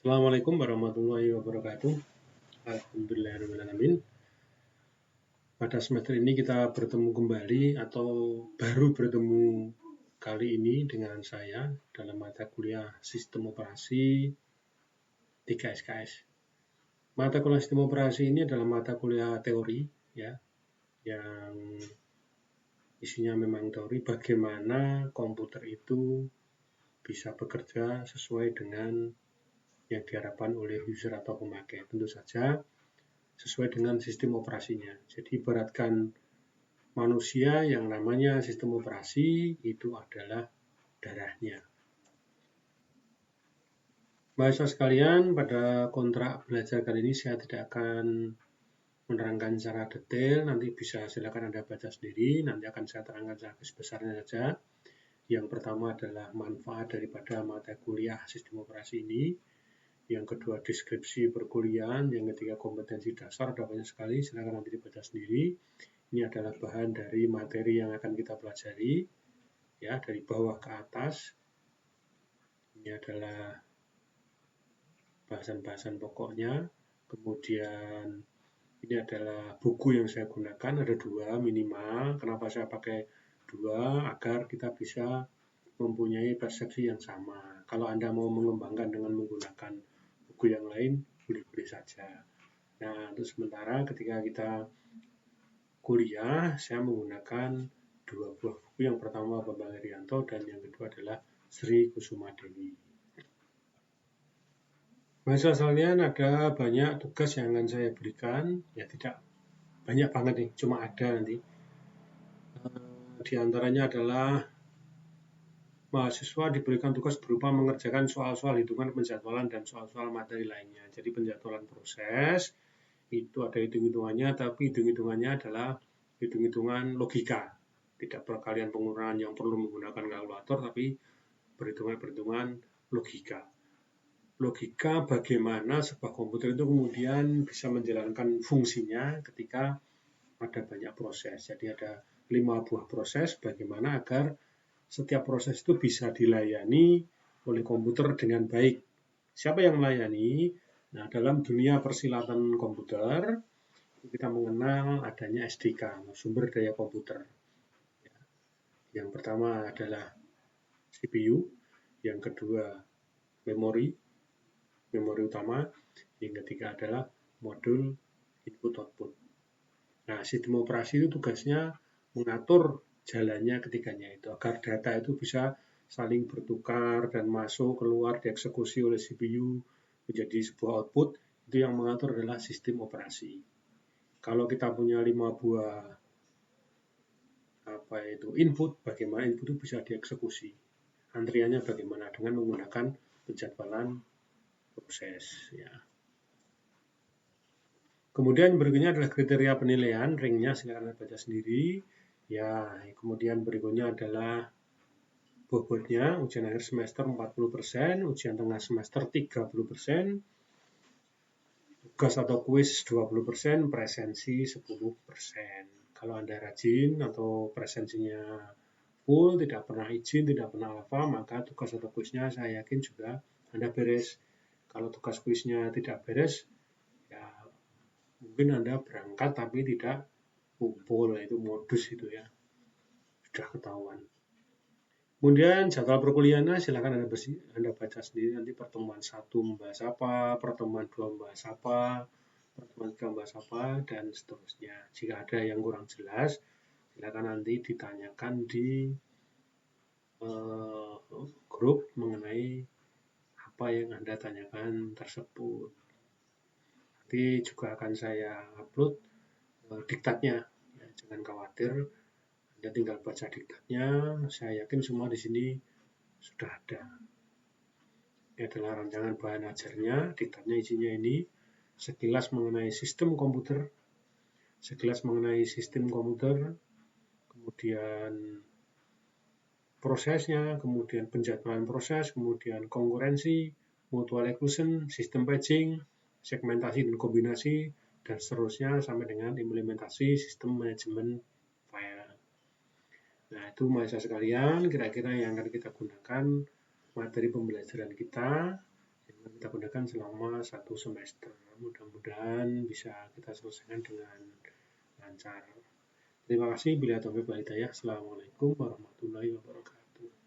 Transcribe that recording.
Assalamualaikum warahmatullahi wabarakatuh. Alhamdulillahirrahmanirrahim. Pada semester ini kita bertemu kembali atau baru bertemu kali ini dengan saya dalam mata kuliah Sistem Operasi 3 SKS. Mata kuliah Sistem Operasi ini adalah mata kuliah teori ya, yang isinya memang teori bagaimana komputer itu bisa bekerja sesuai dengan yang diharapkan oleh user atau pemakai. Tentu saja sesuai dengan sistem operasinya. Jadi ibaratkan manusia yang namanya sistem operasi itu adalah darahnya. Mahasiswa sekalian, pada kontrak belajar kali ini saya tidak akan menerangkan secara detail, nanti bisa silakan Anda baca sendiri, nanti akan saya terangkan secara besarnya saja. Yang pertama adalah manfaat daripada mata kuliah sistem operasi ini. Yang kedua deskripsi perkuliahan, yang ketiga kompetensi dasar, ada banyak sekali, silakan nanti dibaca sendiri. Ini adalah bahan dari materi yang akan kita pelajari, ya, dari bawah ke atas. Ini adalah bahasan-bahasan pokoknya. Kemudian ini adalah buku yang saya gunakan, ada 2 minimal. Kenapa saya pakai 2? Agar kita bisa mempunyai persepsi yang sama. Kalau Anda mau mengembangkan dengan menggunakan buku yang lain, boleh-boleh saja. Nah, untuk sementara ketika kita kuliah, saya menggunakan 2 buah buku. Yang pertama Bambang Herianto dan yang kedua adalah Sri Kusuma Dewi. Mahasiswa sekalian, ada banyak tugas yang akan saya berikan. Ya tidak banyak banget nih, cuma ada nanti. Di antaranya adalah mahasiswa diberikan tugas berupa mengerjakan soal-soal hitungan penjadwalan dan soal-soal materi lainnya. Jadi penjadwalan proses, itu ada hitung-hitungannya, tapi hitung-hitungannya adalah hitung-hitungan logika. Tidak perkalian pengurangan yang perlu menggunakan kalkulator, tapi perhitungan-perhitungan logika. Logika bagaimana sebuah komputer itu kemudian bisa menjalankan fungsinya ketika ada banyak proses. Jadi ada 5 buah proses, bagaimana agar setiap proses itu bisa dilayani oleh komputer dengan baik. Siapa yang melayani? Nah, dalam dunia persilatan komputer, kita mengenal adanya SDK, sumber daya komputer. Yang pertama adalah CPU, yang kedua memori utama, yang ketiga adalah modul input-output. Nah, sistem operasi itu tugasnya mengatur jalannya ketiganya itu, agar data itu bisa saling bertukar dan masuk, keluar, dieksekusi oleh CPU menjadi sebuah output. Itu yang mengatur adalah sistem operasi. Kalau kita punya 5 buah input, bagaimana input itu bisa dieksekusi. Antriannya bagaimana? Dengan menggunakan penjadwalan proses. Ya. Kemudian berikutnya adalah kriteria penilaian, ringnya silakan baca sendiri. Ya, kemudian berikutnya adalah bobotnya, ujian akhir semester 40%, ujian tengah semester 30%, tugas atau kuis 20%, presensi 10%. Kalau Anda rajin atau presensinya full, tidak pernah izin, tidak pernah apa, maka tugas atau kuisnya saya yakin juga Anda beres. Kalau tugas kuisnya tidak beres, ya mungkin Anda berangkat tapi tidak kumpul, itu modus itu ya, sudah ketahuan. Kemudian jadwal perkuliahannya silakan Anda baca sendiri, nanti pertemuan 1 membahas apa, pertemuan 2 membahas apa, pertemuan 3 membahas apa, dan seterusnya. Jika ada yang kurang jelas, silakan nanti ditanyakan di grup mengenai apa yang Anda tanyakan tersebut. Nanti juga akan saya upload diktatnya, ya, jangan khawatir. Anda tinggal baca diktatnya, saya yakin semua di sini sudah ada. Ini adalah rancangan bahan ajarnya, diktatnya isinya ini, sekilas mengenai sistem komputer, kemudian prosesnya, kemudian penjadwalan proses, kemudian konkurensi, mutual exclusion, sistem patching, segmentasi dan kombinasi, dan seterusnya sampai dengan implementasi sistem manajemen file. Nah, itu mahasiswa sekalian, kira-kira yang akan kita gunakan materi pembelajaran kita. kita gunakan selama 1 semester. Mudah-mudahan bisa kita selesaikan dengan lancar. Terima kasih. Bila taufiq wal hidayah. Assalamualaikum warahmatullahi wabarakatuh.